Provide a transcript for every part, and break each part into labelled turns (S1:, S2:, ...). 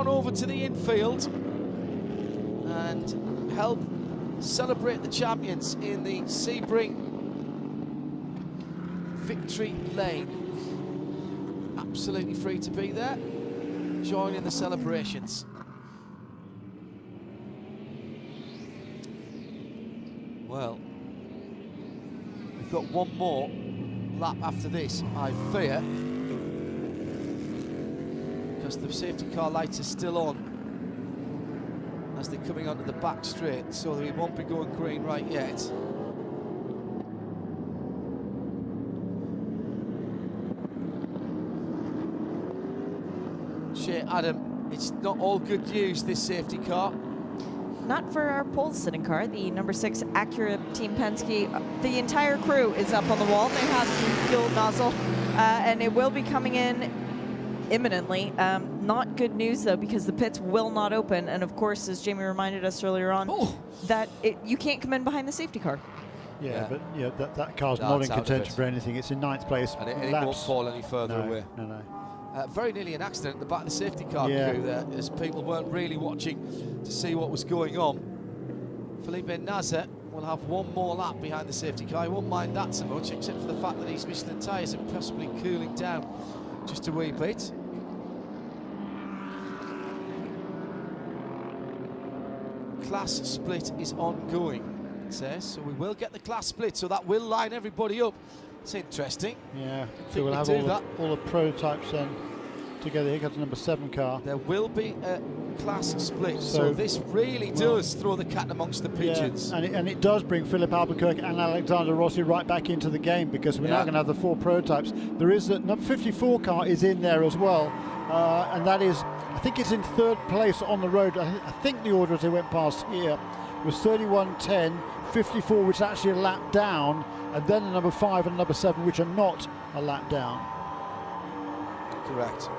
S1: over to the infield and help celebrate the champions in the Sebring victory lane. Absolutely free to be there, join in the celebrations. Well, we've got one more lap after this, I fear, because the safety car lights are still on as they're coming onto the back straight, so they won't be going green right yet. Shea, Adam, it's not all good news, this safety car.
S2: Not for our pole sitting car, the number 6 Acura Team Penske. The entire crew is up on the wall. They have the fuel nozzle, and it will be coming in imminently. Not good news though, because the pits will not open, and of course, as Jamie reminded us earlier on, that you can't come in behind the safety car.
S3: Yeah, but yeah, that car's not in contention for anything. It's in 9th place.
S1: And it won't fall any further away.
S3: No.
S1: Very nearly an accident at the back of the safety car crew there, as people weren't really watching to see what was going on. Felipe Nasr will have one more lap behind the safety car. He won't mind that so much, except for the fact that his Michelin tyres are possibly cooling down just a wee bit. Class split is ongoing, it says, so we will get the class split, so that will line everybody up. It's interesting.
S3: Yeah, so we'll have all the prototypes then together. Here comes the number 7 car.
S1: There will be a class split, so this really does throw the cat amongst the pigeons.
S3: Yeah, and it does bring Philip Albuquerque and Alexander Rossi right back into the game, because we're now going to have the 4 prototypes. There is a number 54 car is in there as well, and that is, I think it's in 3rd place on the road. I think the order as they went past here was 31.10, 54, which is actually a lap down, and then the number 5 and number 7, which are not a lap down.
S1: Correct.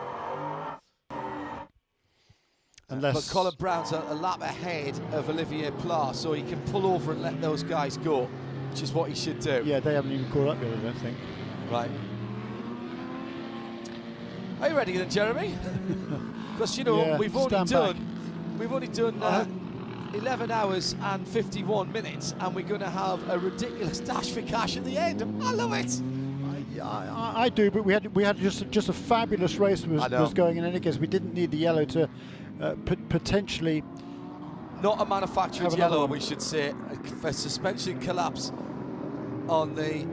S3: Unless
S1: but Colin Brown's a lap ahead of Olivier Pla, so he can pull over and let those guys go, which is what he should do.
S3: Yeah, they haven't even caught up yet, I don't think.
S1: Right. Are you ready then, Jeremy? Because you know we've only done 11 hours and 51 minutes, and we're going to have a ridiculous dash for cash at the end. I love it.
S3: I do, but we had just a fabulous race was going in any case. We didn't need the yellow to potentially.
S1: Not a manufactured yellow, we should say. A suspension collapse on the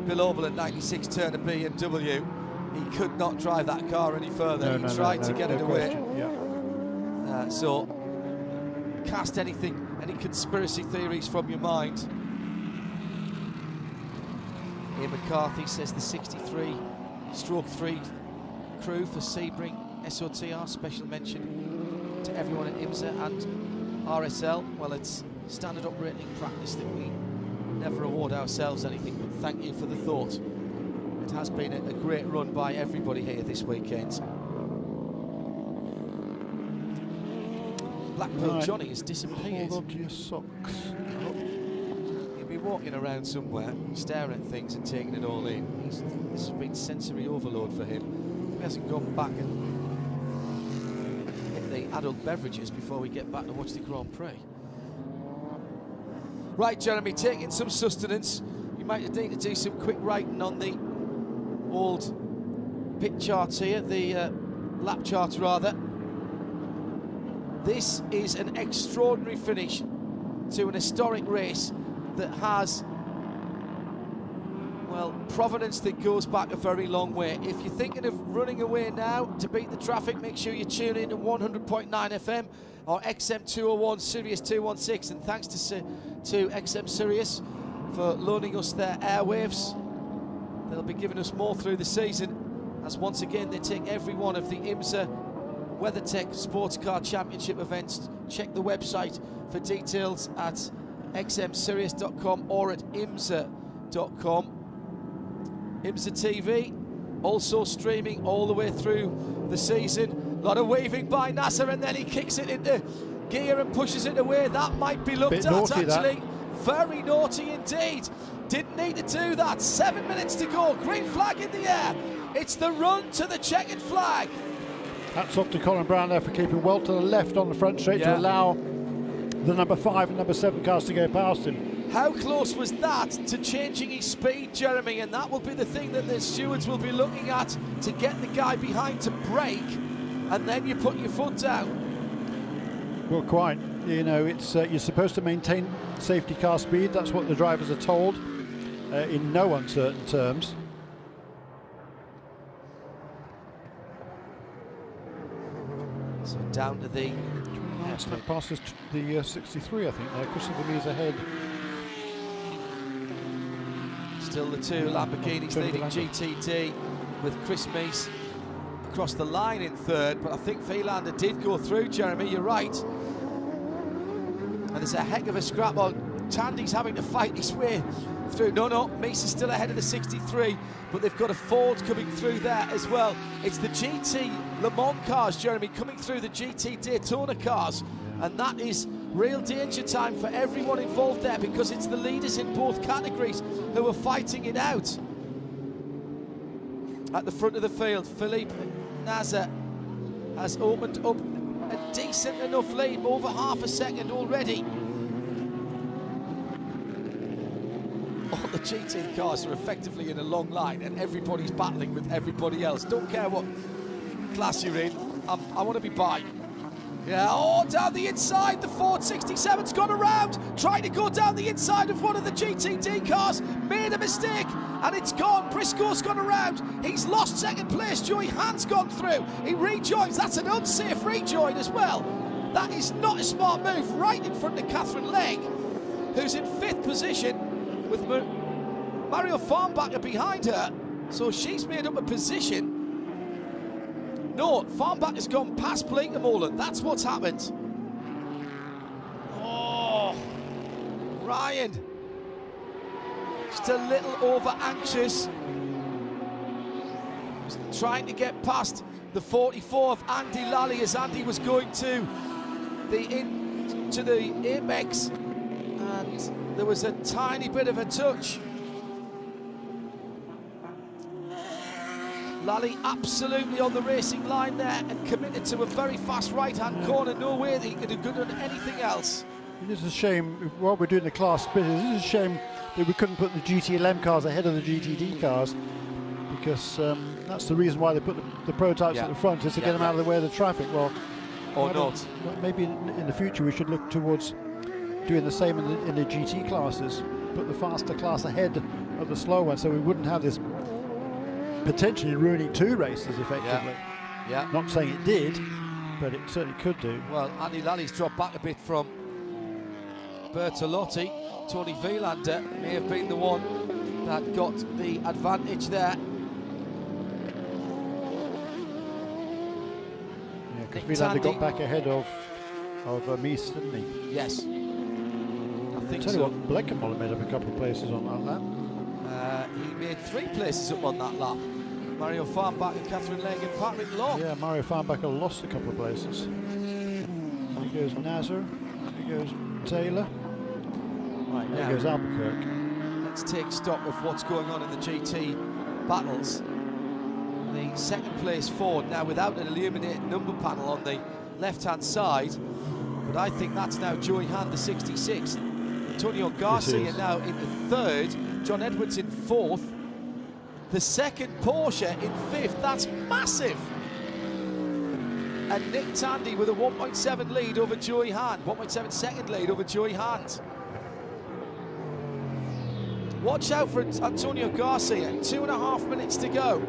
S1: Bill Oval at 96 Turner BMW. He could not drive that car any further. He tried to get it away. So cast any conspiracy theories from your mind. Ian McCarthy says the 63-3 crew for Sebring SOTR, special mention to everyone at IMSA and RSL. Well, it's standard operating practice that we never award ourselves anything, but thank you for the thought. It has been a great run by everybody here this weekend. Blackpool Johnny has disappeared.
S3: Hold on to your socks.
S1: He'll be walking around somewhere, staring at things and taking it all in. This has been sensory overload for him. He hasn't gone back and hit the adult beverages before we get back to watch the Grand Prix. Right, Jeremy, taking some sustenance. You might need to do some quick writing on the old pit charts here, the lap charts rather. This is an extraordinary finish to an historic race that has, well, provenance that goes back a very long way. If you're thinking of running away now to beat the traffic, make sure you tune in to 100.9 FM or XM 201 Sirius 216, and thanks to XM Sirius for loaning us their airwaves. They'll be giving us more through the season, as once again they take every one of the IMSA WeatherTech Sports Car Championship events. Check the website for details at xmsirius.com or at imsa.com. IMSA TV also streaming all the way through the season. A lot of waving by Nasser, and then he kicks it into gear and pushes it away. That might be looked at, actually. Very naughty indeed. Didn't need to do that. 7 minutes to go. Green flag in the air. It's the run to the checkered flag.
S3: Hats off to Colin Brown there for keeping well to the left on the front straight to allow the number 5 and number 7 cars to go past him.
S1: How close was that to changing his speed, Jeremy? And that will be the thing that the stewards will be looking at, to get the guy behind to brake, and then you put your foot down.
S3: Well, quite. You know, it's you're supposed to maintain safety car speed. That's what the drivers are told in no uncertain terms.
S1: So down to the...
S3: That passes the 63, I think, there. Christopher Lee's ahead.
S1: Still the two Lamborghinis leading GTD, with Chris Meese across the line in third, but I think Vilander did go through, Jeremy, you're right. And there's a heck of a scrap on. Tandy's having to fight his way through. No, Meese is still ahead of the 63, but they've got a Ford coming through there as well. It's the GT Le Mans cars, Jeremy, coming through the GT Daytona cars, and that is real danger time for everyone involved there, because it's the leaders in both categories who are fighting it out. At the front of the field, Philippe Nasser has opened up a decent enough lead, over half a second already. All the GT cars are effectively in a long line, and everybody's battling with everybody else. Don't care what class you're in, I want to be by. Yeah, oh, down the inside, the Ford 67's gone around, trying to go down the inside of one of the GTD cars, made a mistake, and it's gone. Briscoe's gone around, he's lost second place. Joey Hand's gone through, he rejoins. That's an unsafe rejoin as well. That is not a smart move, right in front of Catherine Legg, who's in 5th position with Mario Farnbacher behind her, so she's made up a position. No, Farnback has gone past Blinkemolen. That's what's happened. Oh, Ryan. Just a little over anxious. Trying to get past the 44 of Andy Lally as Andy was going to the apex, and there was a tiny bit of a touch. Lally absolutely on the racing line there and committed to a very fast right-hand corner. No way that he could have done anything else.
S3: It is a shame, while we're doing the class split, it is a shame that we couldn't put the GTLM cars ahead of the GTD cars, because that's the reason why they put the prototypes at the front, is to get them out of the way of the traffic. Well,
S1: or not.
S3: Maybe in the future we should look towards doing the same in the GT classes, put the faster class ahead of the slow one, so we wouldn't have this potentially ruining 2 races effectively.
S1: Yeah.
S3: Not saying it did, but it certainly could do.
S1: Well, Andy Lally's dropped back a bit from Bertolotti. Tony Vilander may have been the one that got the advantage there.
S3: Yeah, because Vilander got back ahead of Meese, didn't he?
S1: Yes. I think
S3: Tell
S1: so.
S3: you what, Blinkemolen made up a couple of places on that lap.
S1: He made 3 places up on that lap. Mario Farnbacher, Catherine Legg and Patrick Long.
S3: Yeah, Mario Farnbacher lost a couple of places. There goes Nazar, there goes Taylor,
S1: Right,
S3: there goes Albuquerque.
S1: Let's take stock of what's going on in the GT battles. The second place Ford now without an illuminated number panel on the left-hand side, but I think that's now Joey Hand, the 66. Antonio Garcia now in the 3rd, John Edwards in 4th, the second Porsche in 5th. That's massive. And Nick Tandy with a 1.7 lead over Joey Hand, 1.7 second lead over Joey Hand. Watch out for Antonio Garcia, 2.5 minutes to go.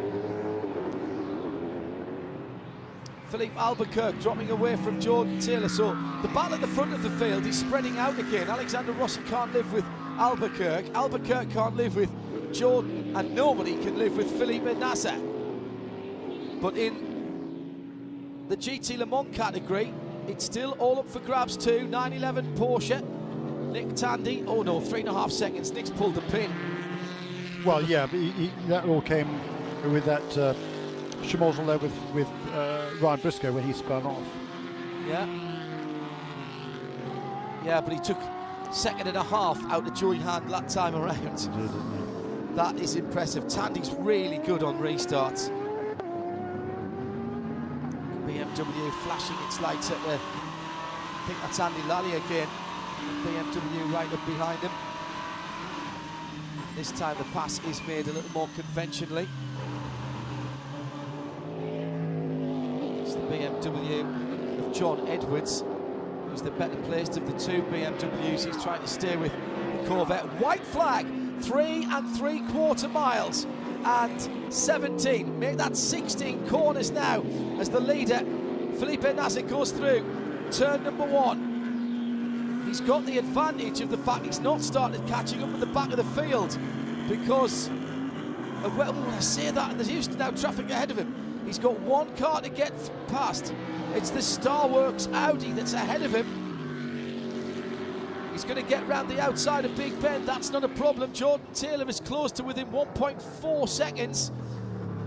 S1: Philippe Albuquerque dropping away from Jordan Taylor. So the battle at the front of the field is spreading out again. Alexander Rossi can't live with Albuquerque. Albuquerque can't live with Jordan, and nobody can live with Felipe Nasser. But in the GT Le Mans category, it's still all up for grabs too. 911 Porsche, Nick Tandy. Oh no, 3.5 seconds. Nick's pulled the pin.
S3: Well, yeah, but that all came with that schmozzle there with Ryan Briscoe when he spun off.
S1: Yeah, but he took 1.5 seconds out of Joey Hand that time around. That is impressive. Tandy's really good on restarts. Be BMW flashing its lights at the, I think that's Andy Lally again, BMW right up behind him. This time the pass is made a little more conventionally. It's the BMW of John Edwards, who's the better placed of the two BMWs. He's trying to stay with the Corvette. White flag, 3 3/4 miles and 17. Make that 16 corners now as the leader, Felipe Nasr, goes through turn number 1. He's got the advantage of the fact he's not started catching up at the back of the field because of, well, I say that, there's used to now traffic ahead of him. He's got one car to get past. It's the Starworks Audi that's ahead of him. He's going to get round the outside of Big Ben. That's not a problem. Jordan Taylor is close to within 1.4 seconds.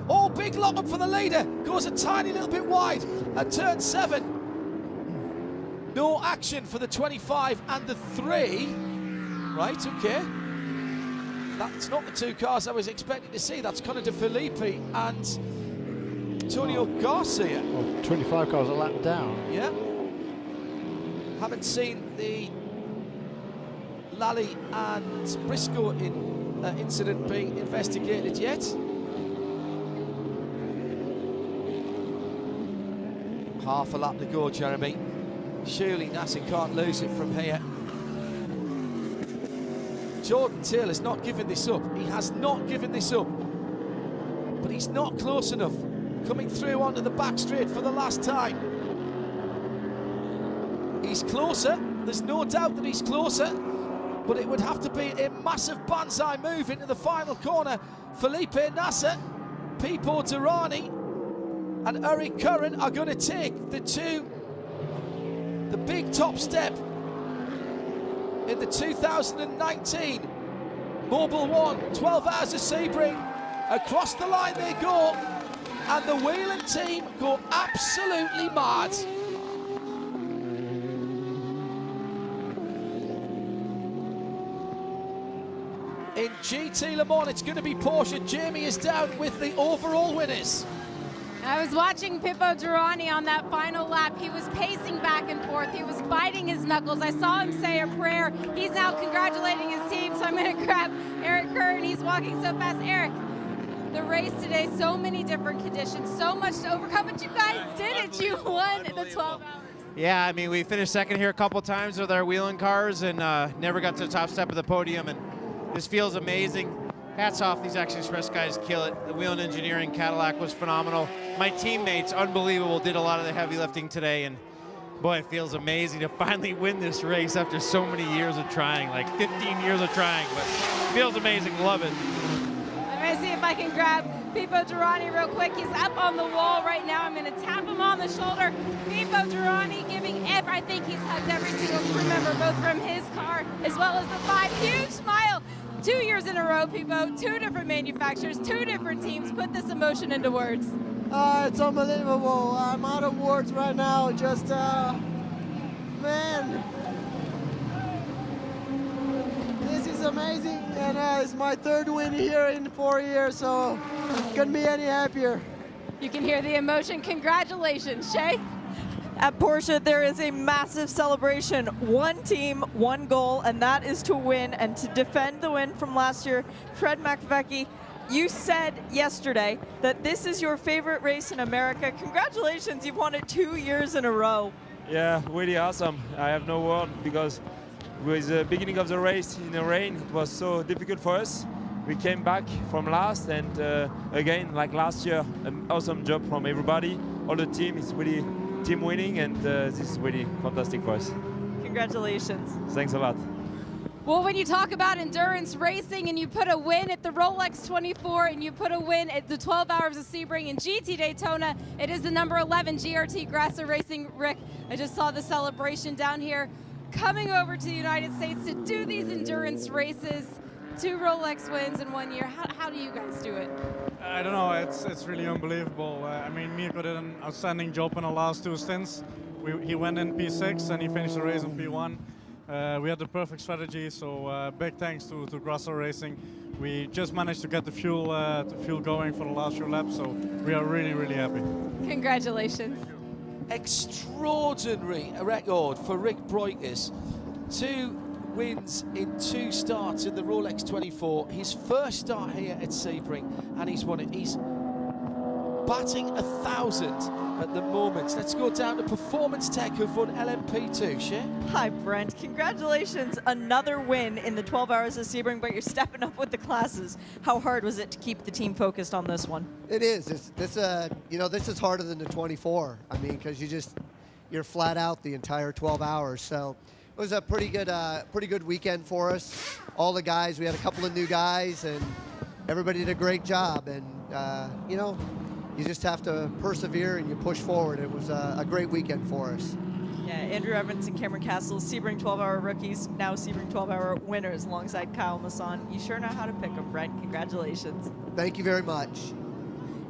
S1: Oh, big lock up for the leader. Goes a tiny little bit wide at turn 7. No action for the 25 and the 3. Right, okay. That's not the two cars I was expecting to see. That's Connor De Filippi and Antonio Garcia.
S3: Well, 25 cars a lap down.
S1: Yeah. Haven't seen the Lally and Briscoe incident being investigated yet. Half a lap to go, Jeremy. Surely Nasr can't lose it from here. Jordan Taylor's not given this up. He has not given this up. But he's not close enough. Coming through onto the back straight for the last time. He's closer. There's no doubt that he's closer. But it would have to be a massive banzai move into the final corner. Felipe Nasr, Pipo Derani and Eric Curran are going to take the big top step in the 2019 Mobil 1 12 Hours of Sebring. Across the line they go, and the Whelan team go absolutely mad. In GT Le Mans, it's going to be Porsche. Jamie is down with the overall winners.
S4: I was watching Pipo Derani on that final lap. He was pacing back and forth. He was biting his knuckles. I saw him say a prayer. He's now congratulating his team, so I'm going to grab Eric Curran. He's walking so fast. Eric, the race today, so many different conditions, so much to overcome, but you guys did it. You won the 12 hours.
S5: Yeah, I mean, we finished second here a couple times with our wheeling cars and never got to the top step of the podium, and this feels amazing. Hats off, these Action Express guys kill it. The Wheeling Engineering Cadillac was phenomenal. My teammates, unbelievable, did a lot of the heavy lifting today, and boy, it feels amazing to finally win this race after so many years of trying, like 15 years of trying, but it feels amazing, love it.
S4: I'm going to see if I can grab Pipo Derani real quick. He's up on the wall right now. I'm going to tap him on the shoulder. Pipo Derani giving I think he's hugged every single crew member, both from his car as well as the 5. Huge smile. 2 years in a row, Pipo, 2 different manufacturers, 2 different teams. Put this emotion into words.
S6: It's unbelievable. I'm out of words right now. Just, man, this is amazing. And it's my 3rd win here in 4 years, so couldn't be any happier.
S4: You can hear the emotion. Congratulations, Shay.
S2: At Porsche, there is a massive celebration. One team, one goal, and that is to win and to defend the win from last year. Fred McVecky, you said yesterday that this is your favorite race in America. Congratulations, you've won it 2 years in a row.
S7: Yeah, really awesome. I have no word because with the beginning of the race in the rain, it was so difficult for us. We came back from last, and again, like last year, an awesome job from everybody. All the team is really team winning, and this is really fantastic for us.
S2: Congratulations.
S7: Thanks a lot.
S4: Well, when you talk about endurance racing and you put a win at the Rolex 24 and you put a win at the 12 Hours of Sebring and GT Daytona, it is the number 11 GRT Grasser Racing. Rick, I just saw the celebration down here. Coming over to the United States to do these endurance races, 2 Rolex wins in 1 year. How do you guys do it?
S8: I don't know, it's really unbelievable. I mean, Mirko did an outstanding job in the last 2 stints. He went in P6 and he finished the race in P1. We had the perfect strategy, so big thanks to Grasser Racing. We just managed to get the fuel going for the last few laps, so we are really, really happy.
S4: Congratulations.
S1: extraordinary record for Rick Breukers. 2 wins in 2 starts in the Rolex 24. His first start here at Sebring, and he's won it. He's batting 1,000 at the moment. Let's go down to Performance Tech, who've won LMP2. Shea?
S2: Hi, Brent. Congratulations. Another win in the 12 hours of Sebring, but you're stepping up with the classes. How hard was it to keep the team focused on this one?
S6: It is. This is harder than the 24. I mean, because you're flat out the entire 12 hours. So it was a pretty good weekend for us. All the guys, we had a couple of new guys, and everybody did a great job. And you just have to persevere and you push forward. It was a great weekend for us.
S2: Yeah, Andrew Evans and Cameron Castle, Sebring 12-hour rookies, now Sebring 12-hour winners alongside Kyle Masson. You sure know how to pick them, Brent. Congratulations.
S6: Thank you very much.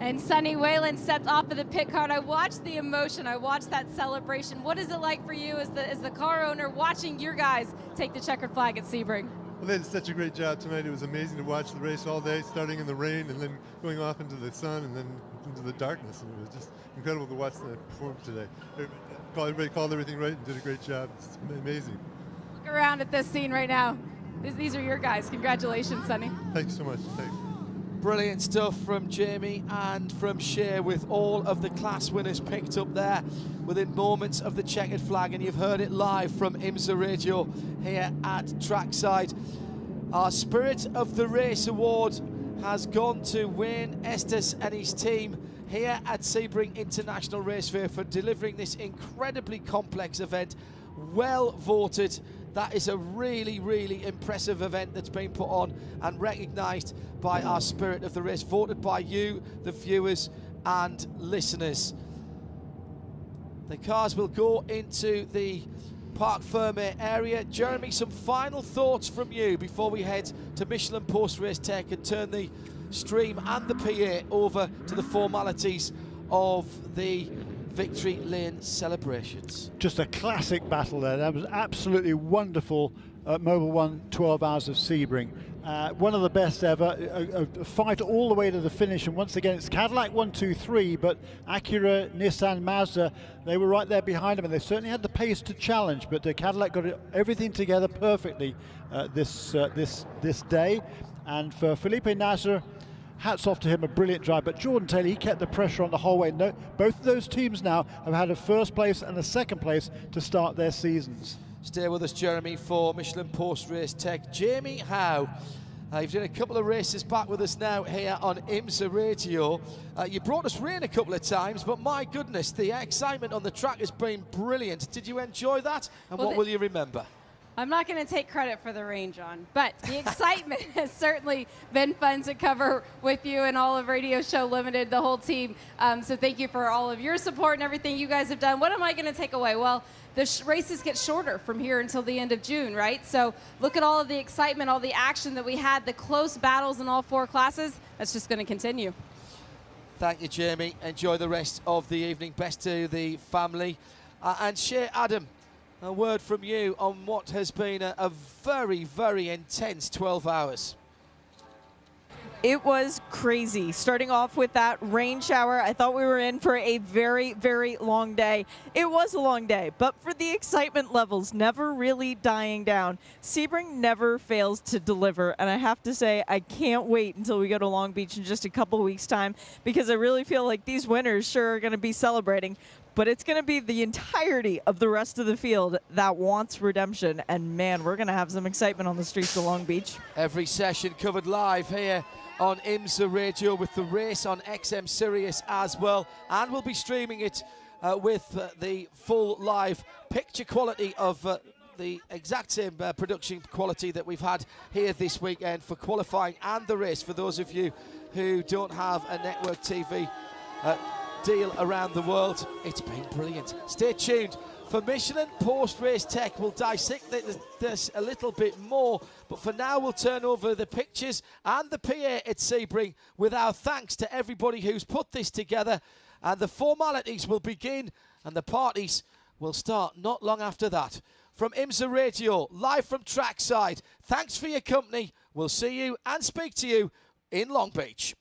S4: And Sonny Whalen stepped off of the pit car. I watched the emotion. I watched that celebration. What is it like for you as the car owner watching your guys take the checkered flag at Sebring?
S9: Well, they did such a great job tonight. It was amazing to watch the race all day, starting in the rain and then going off into the sun and then into the darkness. And it was just incredible to watch them perform today. Everybody called everything right and did a great job. It's amazing.
S4: Look around at this scene right now. These are your guys. Congratulations, Sonny.
S9: Thanks so much. Thanks.
S1: Brilliant stuff from Jamie and from Shea, with all of the class winners picked up there within moments of the checkered flag, and you've heard it live from IMSA Radio here at trackside. Our Spirit of the Race award has gone to Wayne Estes and his team here at Sebring International Race Fair for delivering this incredibly complex event. Well voted. That is a really, really impressive event that's been put on and recognised by our Spirit of the Race, voted by you, the viewers and listeners. The cars will go into the Parc Fermé area. Jeremy, some final thoughts from you before we head to Michelin Post-Race Tech and turn the stream and the PA over to the formalities of the Victory Lane celebrations.
S3: Just a classic battle there. That was absolutely wonderful. Mobil 1 12 hours of Sebring. One of the best ever. A fight all the way to the finish, and once again it's Cadillac 1, 2, 3, but Acura, Nissan, Mazda, they were right there behind them, and they certainly had the pace to challenge, but Cadillac got everything together perfectly this day. And for Felipe Nasr, hats off to him, a brilliant drive. But Jordan Taylor, he kept the pressure on the whole way. No, both of those teams now have had a first place and a second place to start their seasons.
S1: Stay with us, Jeremy, for Michelin Post-Race Tech. Jamie Howe, you've done a couple of races back with us now here on IMSA Radio. You brought us rain a couple of times, but my goodness, the excitement on the track has been brilliant. Did you enjoy that? And what will you remember?
S4: I'm not going to take credit for the rain, John, but the excitement has certainly been fun to cover with you and all of Radio Show Limited, the whole team. So thank you for all of your support and everything you guys have done. What am I going to take away? Well, the races get shorter from here until the end of June, right? So look at all of the excitement, all the action that we had, the close battles in all 4 classes. That's just going to continue.
S1: Thank you, Jamie. Enjoy the rest of the evening. Best to the family. And Shea, Adam, a word from you on what has been a very, very intense 12 hours.
S2: It was crazy. Starting off with that rain shower, I thought we were in for a very, very long day. It was a long day, but for the excitement levels never really dying down, Sebring never fails to deliver. And I have to say, I can't wait until we go to Long Beach in just a couple weeks' time, because I really feel like these winners sure are going to be celebrating. But it's going to be the entirety of the rest of the field that wants redemption. And man, we're going to have some excitement on the streets of Long Beach.
S1: Every session covered live here on IMSA Radio, with the race on XM Sirius as well. And we'll be streaming it with the full live picture quality of the exact same production quality that we've had here this weekend for qualifying and the race, for those of you who don't have a network TV deal around the world. It's been brilliant. Stay tuned for Michelin Post-Race Tech. We'll dissect this a little bit more, but for now we'll turn over the pictures and the PA at Sebring with our thanks to everybody who's put this together, and the formalities will begin and the parties will start not long after that. From IMSA Radio, live from trackside, thanks for your company. We'll see you and speak to you in Long Beach.